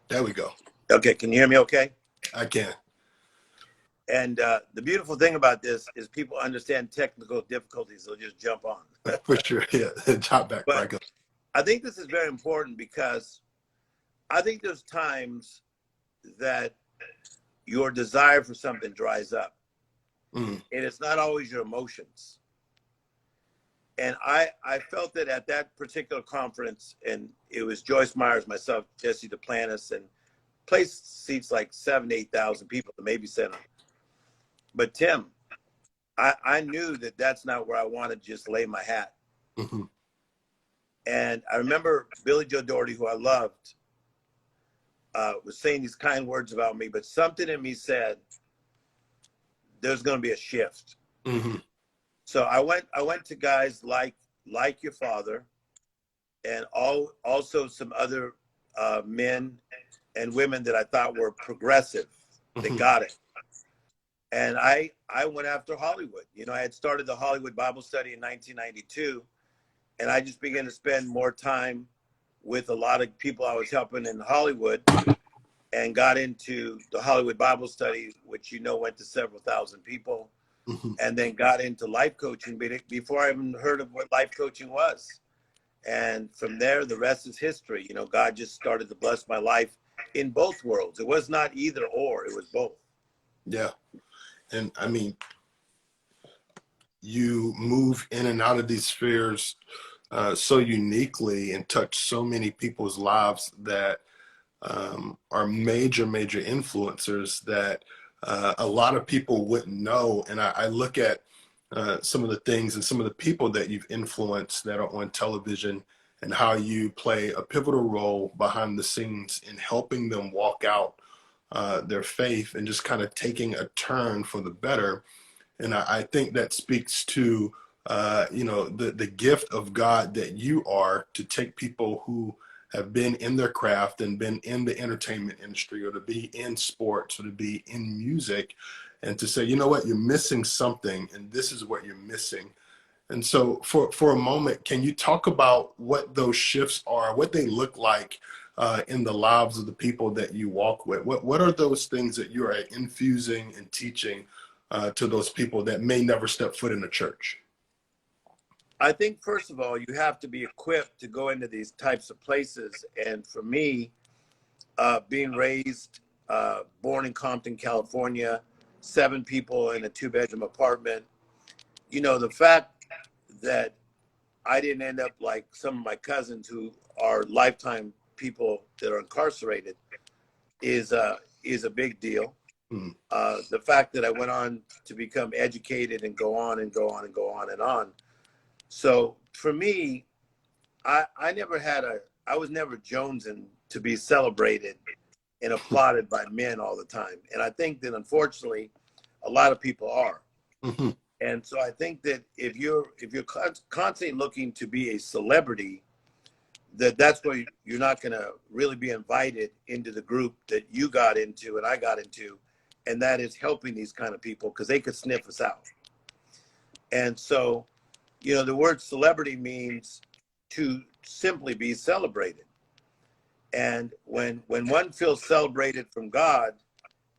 There we go. Okay, can you hear me okay? I can. And the beautiful thing about this is people understand technical difficulties. They'll just jump on. For sure. Yeah. Chop back. But Right. Go. I think this is very important because I think there's times that your desire for something dries up. Mm. And it's not always your emotions. And I felt that at that particular conference, and it was Joyce Myers, myself, Jesse Duplantis, and place seats like 7,000 to 8,000 people, the Maybe Center. But Tim, I knew that that's not where I wanted to just lay my hat. Mm-hmm. And I remember Billy Joe Doherty, who I loved, was saying these kind words about me, but something in me said, there's going to be a shift. Mm-hmm. So I went to guys like your father, and also some other men and women that I thought were progressive. They got it. And I went after Hollywood. You know, I had started the Hollywood Bible Study in 1992, and I just began to spend more time with a lot of people I was helping in Hollywood, and got into the Hollywood Bible Study, which went to several thousand people. Mm-hmm. And then got into life coaching before I even heard of what life coaching was. And from there, the rest is history. You know, God just started to bless my life in both worlds. It was not either or, it was both. Yeah. And I mean, you move in and out of these spheres so uniquely and touch so many people's lives that are major influencers that a lot of people wouldn't know. And I look at some of the things and some of the people that you've influenced that are on television, and how you play a pivotal role behind the scenes in helping them walk out their faith and just kind of taking a turn for the better. And I think that speaks to the gift of God that you are to take people who have been in their craft and been in the entertainment industry, or to be in sports, or to be in music, and to say, you know what, you're missing something, and this is what you're missing. And so for a moment, can you talk about what those shifts are, what they look like in the lives of the people that you walk with? What are those things that you are infusing and teaching to those people that may never step foot in a church? I think, first of all, you have to be equipped to go into these types of places. And for me, being raised, born in Compton, California, 7 people in a 2-bedroom apartment, the fact that I didn't end up like some of my cousins who are lifetime people that are incarcerated is a big deal. Mm. The fact that I went on to become educated and go on and go on and go on and on. So for me, I was never jonesing to be celebrated and applauded by men all the time. And I think that unfortunately, a lot of people are. Mm-hmm. And so I think that if you're constantly looking to be a celebrity, that's where you're not going to really be invited into the group that you got into and I got into, and that is helping these kind of people, because they could sniff us out. And so, the word celebrity means to simply be celebrated. And when one feels celebrated from God,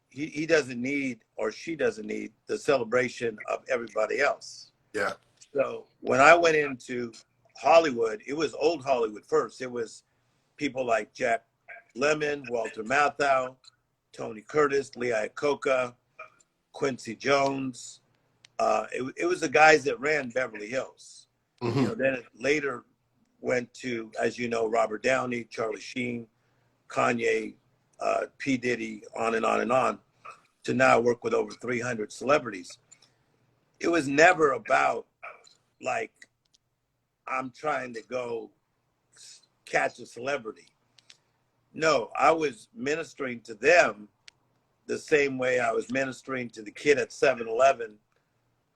he doesn't need, or she doesn't need, the celebration of everybody else. Yeah. So when I went into Hollywood, it was old Hollywood first. It was people like Jack Lemmon, Walter Matthau, Tony Curtis, Lee Iacocca, Quincy Jones. It was the guys that ran Beverly Hills. Mm-hmm. Then it later went to, as you know, Robert Downey, Charlie Sheen, Kanye, P. Diddy, on and on and on, to now work with over 300 celebrities. It was never about like, I'm trying to go catch a celebrity. No, I was ministering to them the same way I was ministering to the kid at 7-Eleven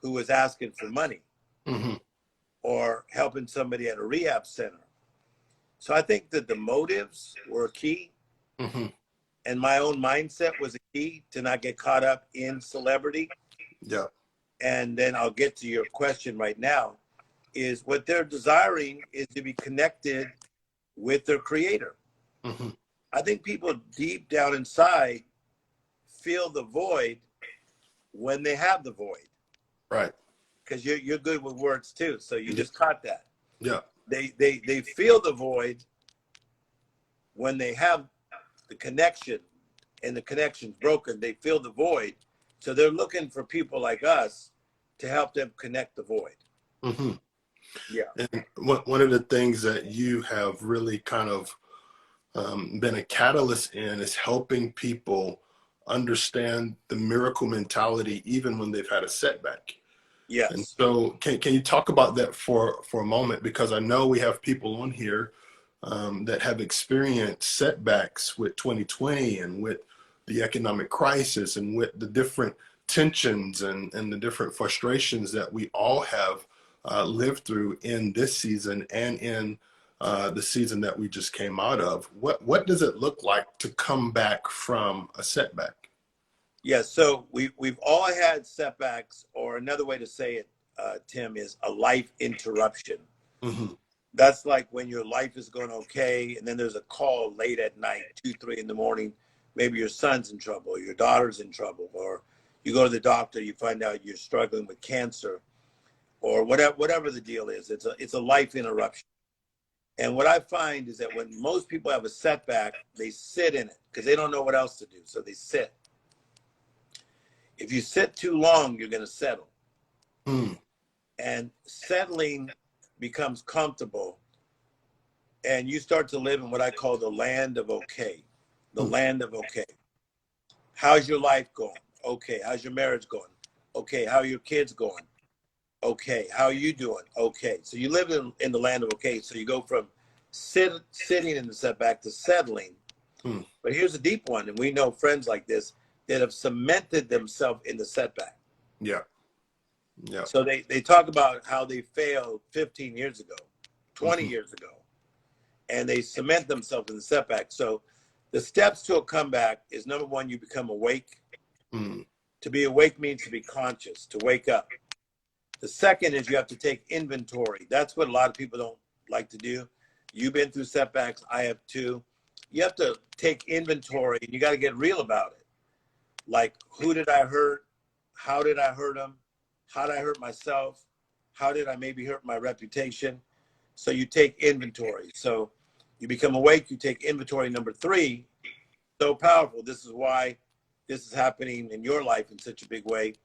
who was asking for money. Mm-hmm. Or helping somebody at a rehab center. So I think that the motives were key. Mm-hmm. And my own mindset was a key to not get caught up in celebrity. Yeah. And then I'll get to your question right now, is what they're desiring is to be connected with their creator. Mm-hmm. I think people deep down inside feel the void when they have the void. Right. Because you're good with words too, so you Yeah. just caught that. Yeah. They feel the void when they have the connection, and the connection's broken. They feel the void, so they're looking for people like us to help them connect the void. Mm-hmm. Yeah. And one of the things that you have really kind of been a catalyst in is helping people understand the miracle mentality even when they've had a setback. And Yes. so can you talk about that for a moment? Because I know we have people on here that have experienced setbacks with 2020 and with the economic crisis and with the different tensions and the different frustrations that we all have lived through in this season and in the season that we just came out of. What does it look like to come back from a setback? Yeah, so we've all had setbacks, or another way to say it, Tim, is a life interruption. Mm-hmm. That's like when your life is going okay, and then there's a call late at night, 2, 3 in the morning. Maybe your son's in trouble, or your daughter's in trouble, or you go to the doctor, you find out you're struggling with cancer, or whatever the deal is. It's a life interruption. And what I find is that when most people have a setback, they sit in it because they don't know what else to do, so they sit. If you sit too long, you're going to settle. Mm. And settling becomes comfortable. And you start to live in what I call the land of okay. The land of okay. How's your life going? Okay. How's your marriage going? Okay. How are your kids going? Okay. How are you doing? Okay. So you live in the land of okay. So you go from sitting in the setback to settling. Mm. But here's a deep one. And we know friends like this that have cemented themselves in the setback. Yeah. Yeah. So they talk about how they failed 15 years ago, 20 Mm-hmm. years ago, and they cement themselves in the setback. So the steps to a comeback is, number one, you become awake. Mm. To be awake means to be conscious, to wake up. The second is you have to take inventory. That's what a lot of people don't like to do. You've been through setbacks. I have too. You have to take inventory, and you got to get real about it. Like, who did I hurt? How did I hurt them? How did I hurt myself? How did I maybe hurt my reputation? So you take inventory. So you become awake, you take inventory. Number 3, so powerful. This is why this is happening in your life in such a big way,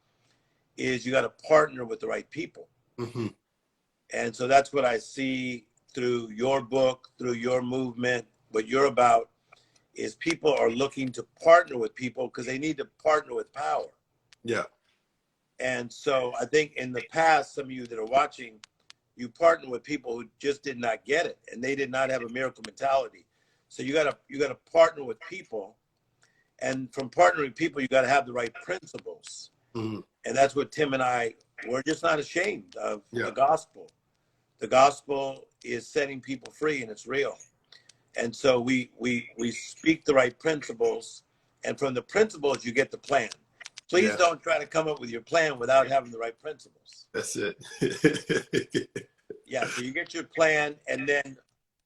is you got to partner with the right people. Mm-hmm. And so that's what I see through your book, through your movement. What you're about is people are looking to partner with people because they need to partner with power. Yeah. And so I think in the past, some of you that are watching, you partner with people who just did not get it, and they did not have a miracle mentality. So you gotta partner with people, and from partnering people, you gotta have the right principles. Mm-hmm. And that's what Tim and I, we're just not ashamed of. Yeah. The gospel. The gospel is setting people free, and it's real. And so we speak the right principles, and from the principles you get the plan. Please don't try to come up with your plan without having the right principles. That's it. Yeah, so you get your plan, and then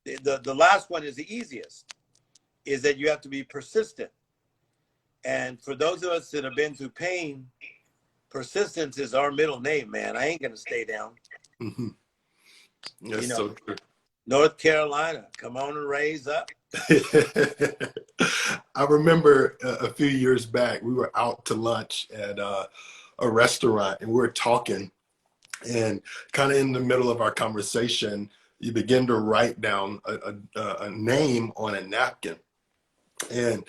the last one is the easiest, is that you have to be persistent. And for those of us that have been through pain, persistence is our middle name, man. I ain't going to stay down. Mm-hmm. That's so true. North Carolina, come on and raise up. I remember a few years back, we were out to lunch at a restaurant, and we were talking, and kind of in the middle of our conversation, you begin to write down a name on a napkin. And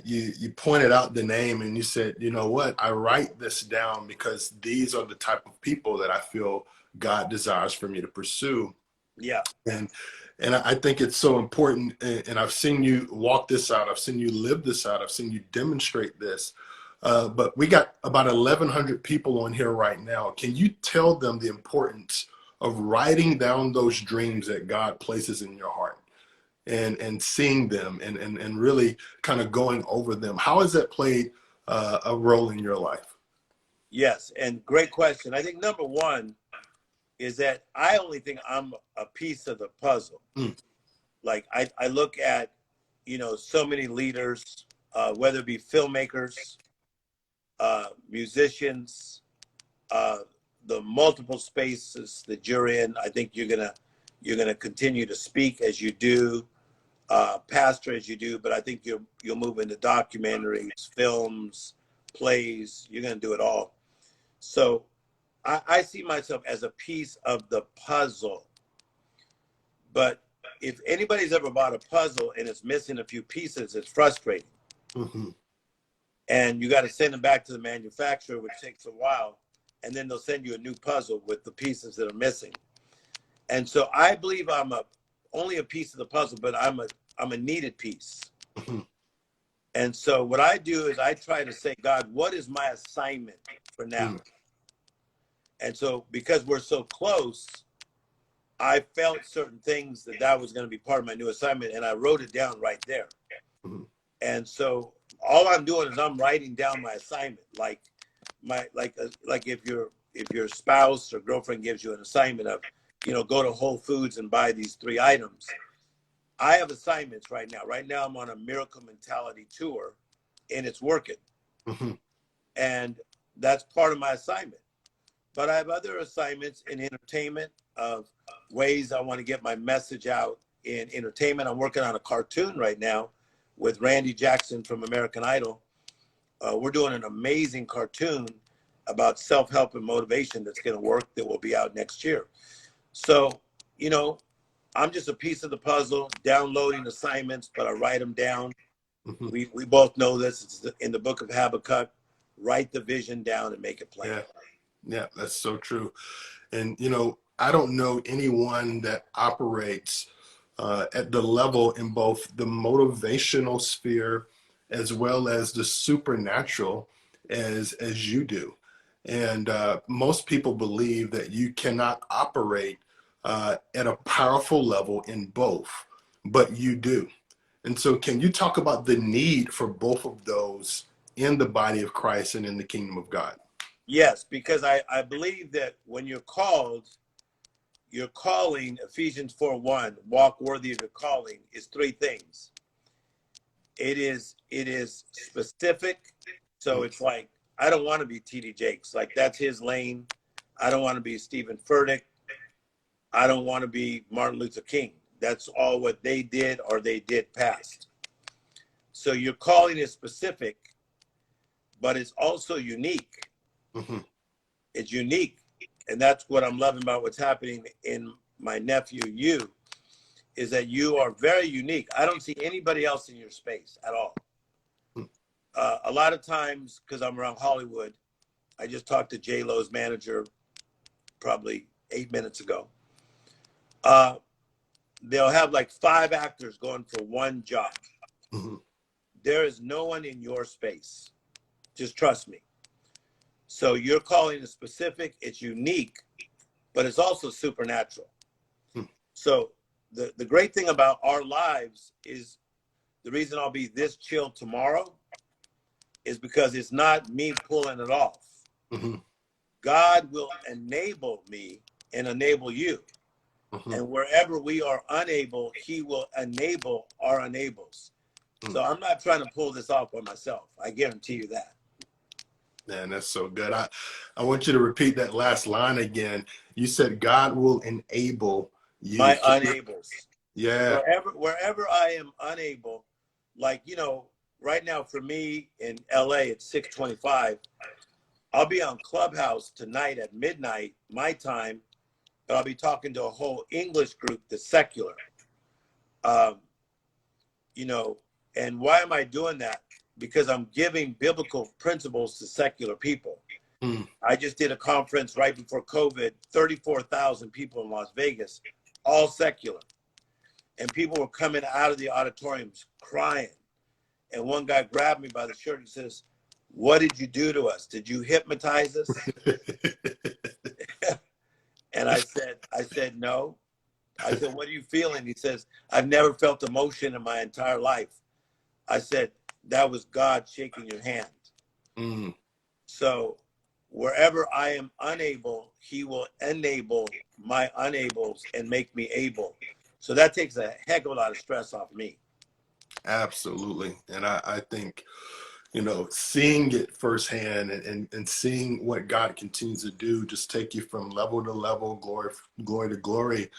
you pointed out the name, and you said, you know what, I write this down because these are the type of people that I feel God desires for me to pursue. Yeah. And I think it's so important, and I've seen you walk this out. I've seen you live this out. I've seen you demonstrate this. But we got about 1,100 people on here right now. Can you tell them the importance of writing down those dreams that God places in your heart and seeing them and really kind of going over them? How has that played a role in your life? Yes, and great question. I think number one is that I only think I'm a piece of the puzzle. Mm. Like I look at you know, so many leaders, whether it be filmmakers, musicians, the multiple spaces that you're in. I think you're gonna continue to speak as you do, pastor as you do, but I think you'll move into documentaries, films, plays. You're gonna do it all. So I see myself as a piece of the puzzle. But if anybody's ever bought a puzzle and it's missing a few pieces, it's frustrating. Mm-hmm. And you got to send them back to the manufacturer, which takes a while. And then they'll send you a new puzzle with the pieces that are missing. And so I believe I'm only a piece of the puzzle, but I'm a needed piece. Mm-hmm. And so what I do is I try to say, God, what is my assignment for now? Mm-hmm. And so because we're so close, I felt certain things that was going to be part of my new assignment, and I wrote it down right there. Mm-hmm. And so all I'm doing is I'm writing down my assignment, like if your spouse or girlfriend gives you an assignment of, you know, go to Whole Foods and buy these 3 items. I have assignments right now. Right now I'm on a miracle mentality tour, and it's working. Mm-hmm. And that's part of my assignment. But I have other assignments in entertainment of ways I want to get my message out in entertainment. I'm working on a cartoon right now with Randy Jackson from American Idol. We're doing an amazing cartoon about self-help and motivation that's going to work, that will be out next year. So, you know, I'm just a piece of the puzzle, downloading assignments, but I write them down. Mm-hmm. We both know this. It's in the book of Habakkuk. Write the vision down and make it plain. Yeah. Yeah, that's so true. And, you know, I don't know anyone that operates at the level in both the motivational sphere as well as the supernatural as you do. And most people believe that you cannot operate at a powerful level in both, but you do. And so can you talk about the need for both of those in the body of Christ and in the kingdom of God? Yes, because I believe that when you're called, your calling, Ephesians 4:1, walk worthy of your calling, is 3 things. It is specific. So it's like, I don't want to be TD Jakes. Like, that's his lane. I don't want to be Stephen Furtick. I don't want to be Martin Luther King. That's all what they did or they did past. So your calling is specific, but it's also unique. Mm-hmm. It's unique. And that's what I'm loving about what's happening in my nephew, you, is that you are very unique. I don't see anybody else in your space at all. A lot of times, because I'm around Hollywood, I just talked to J-Lo's manager probably 8 minutes ago. They'll have like 5 actors going for one job. Mm-hmm. There is no one in your space. Just trust me. So your calling is specific, it's unique, but it's also supernatural. So the great thing about our lives is, the reason I'll be this chill tomorrow is because it's not me pulling it off. Mm-hmm. God will enable me and enable you. Mm-hmm. And wherever we are unable, he will enable our enables. So I'm not trying to pull this off by myself. I guarantee you that. Man, that's so good. I want you to repeat that last line again. You said God will enable you. My unables. Yeah. Wherever I am unable, like, you know, right now for me in LA, it's 6:25. I'll be on Clubhouse tonight at midnight, my time, but I'll be talking to a whole English group that's secular. You know, and why am I doing that? Because I'm giving biblical principles to secular people. I just did a conference right before COVID, 34,000 people in Las Vegas, all secular. And people were coming out of the auditoriums crying. And one guy grabbed me by the shirt and says, "What did you do to us? Did you hypnotize us?" And I said, "No." I said, "What are you feeling?" He says, "I've never felt emotion in my entire life." I said, "That was God shaking your hand." So wherever I am unable, he will enable my unables and make me able. So that takes a heck of a lot of stress off me. Absolutely. And I think, you know, seeing it firsthand and seeing what God continues to do, just take you from level to level, glory to glory,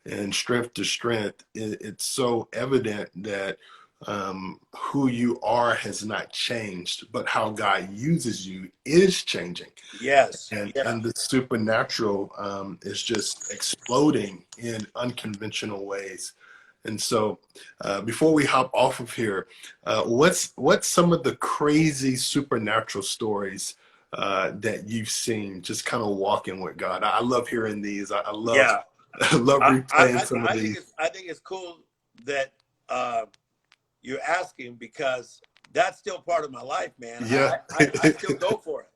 and strength to strength. It's so evident that who you are has not changed, but how God uses you is changing. Yes. And the supernatural is just exploding in unconventional ways. And so, before we hop off of here, what's some of the crazy supernatural stories that you've seen just kind of walking with God? I love hearing these. I love Yeah. I love replaying some of these. I think it's cool that you're asking, because that's still part of my life, man. Yeah. I still go for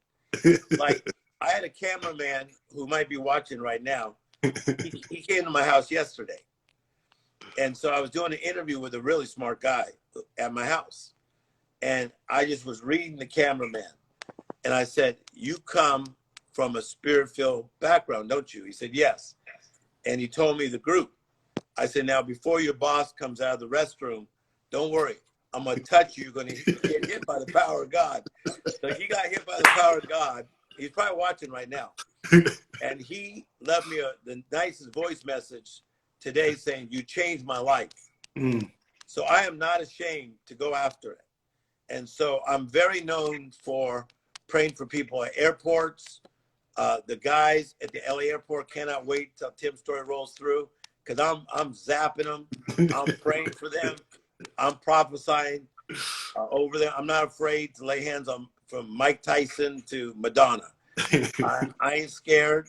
it. Like, I had a cameraman who might be watching right now. He came to my house yesterday. And so I was doing an interview with a really smart guy at my house. And I just was reading the cameraman. And I said, "You come from a spirit-filled background, don't you?" He said, "Yes." And he told me the group. I said, "Now, before your boss comes out of the restroom, don't worry. I'm going to touch you. You're going to get hit by the power of God." So he got hit by the power of God. He's probably watching right now. And he left me the nicest voice message today saying, "You changed my life." Mm. So I am not ashamed to go after it. And so I'm very known for praying for people at airports. The guys at the LA airport cannot wait till Tim Storey rolls through, because I'm zapping them. I'm praying for them. I'm prophesying over them. I'm not afraid to lay hands on, from Mike Tyson to Madonna. I ain't scared.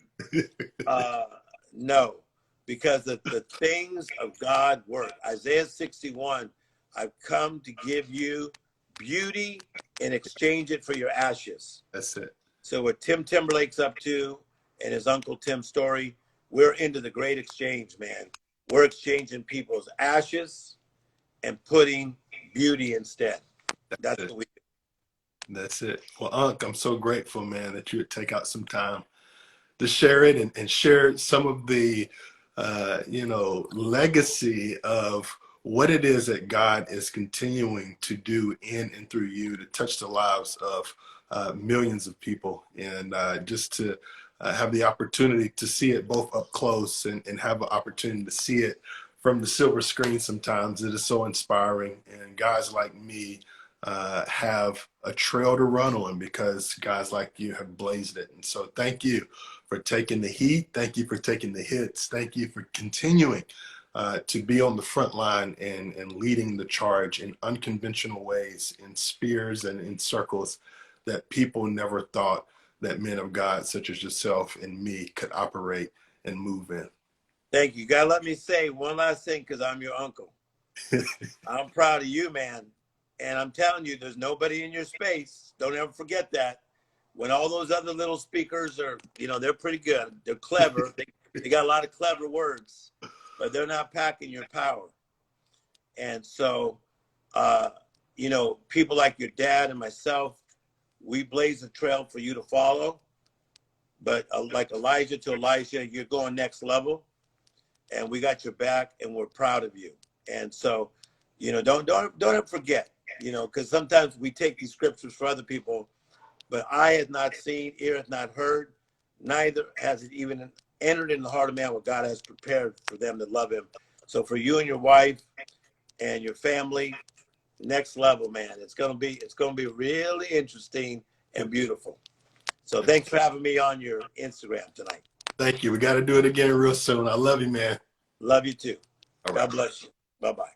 No, because the things of God work. Isaiah 61, "I've come to give you beauty and exchange it for your ashes." That's it. So what Tim Timberlake's up to, and his uncle Tim Storey, we're into the great exchange, man. We're exchanging people's ashes and putting beauty instead. That's what we do. That's it. Well, Unc, I'm so grateful, man, that you would take out some time to share it and share some of the, you know, legacy of what it is that God is continuing to do in and through you to touch the lives of millions of people. And just to have the opportunity to see it both up close and have an opportunity to see it from the silver screen sometimes, it is so inspiring. And guys like me have a trail to run on because guys like you have blazed it. And so thank you for taking the heat. Thank you for taking the hits. Thank you for continuing to be on the front line and leading the charge in unconventional ways, in spheres and in circles that people never thought that men of God such as yourself and me could operate and move in. Thank you. You gotta let me say one last thing, because I'm your uncle. I'm proud of you, man. And I'm telling you, there's nobody in your space. Don't ever forget that. When all those other little speakers are, you know, they're pretty good. They're clever. They got a lot of clever words, but they're not packing your power. And so, you know, people like your dad and myself, we blaze a trail for you to follow. But like Elijah to Elisha, you're going next level. And we got your back, and we're proud of you. And so, you know, don't ever forget, you know, because sometimes we take these scriptures for other people, but eye has not seen, ear has not heard, neither has it even entered in the heart of man what God has prepared for them that love him. So for you and your wife and your family, next level, man. It's gonna be really interesting and beautiful. So thanks for having me on your Instagram tonight. Thank you. We got to do it again real soon. I love you, man. Love you too. All right. God bless you. Bye-bye.